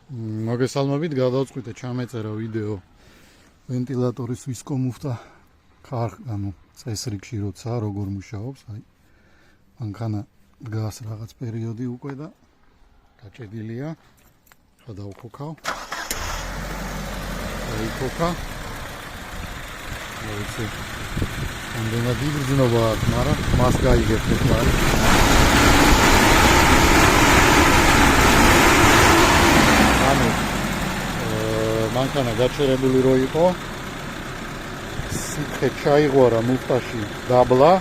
მოგესალმებით, გადავწყვიტე ჩამეწერა ვიდეო ვენტილატორის ვისკო მუფტა წესრიგში როცა როგორ მუშაობს, აი მანქანა დგას რაღაც პერიოდი უკვე და გაჭედილია. ხა დავქოქავ. დაიქოქა. მოიცე. ამდენად იგრძნობა აქვს, მაგრამ მას გაიგებ ახლა. მანქანა გაჩერებული რო იყო, სითხე ჩაიღვარა მუფტაში დაბლა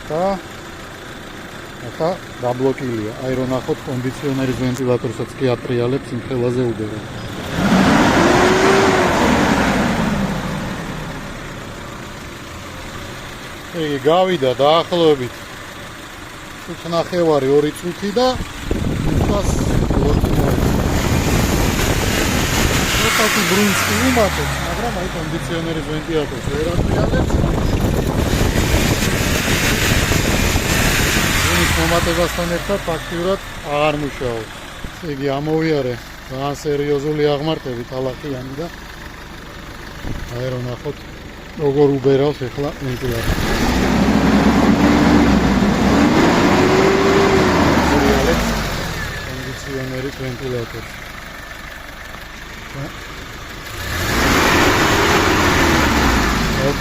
და ახლა დაბლოკილია. აი რომ ნახოთ კონდიციონერის ვენტილატორსაც კი ატრიალებს იმ ხელაზე უბერა. იგი გავიდა დაახლოებით 5.5-2 წუთი და მუფტას Taki brunski umatot, მაგრამ აი კონდიციონერის ვენტილატორს ვერ ატრიალებს. ის მომატებასთან ერთად ფაქტიურად აღარ მუშაობს. იგი ამოვიარე ძალიან სერიოზული აღმართებით ალახიანი და აი რომ ნახოთ როგორ უბერავს ახლა ვენტილატორი. ატრიალებს კონდიციონერის ვენტილატორს.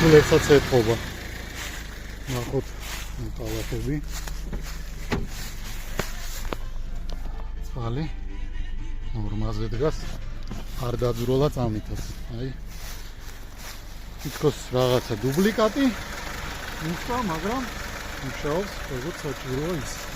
Lepსაც ეთყობა. ნახოთ ტალახები. წყალი ნორმაზე დგას. არ დაძროლა წამითაც. აი. თითქოს რაღაცა დუბლიკატი. მუშაობს, მაგრამ მუშაობს როგორც საჭიროა ის.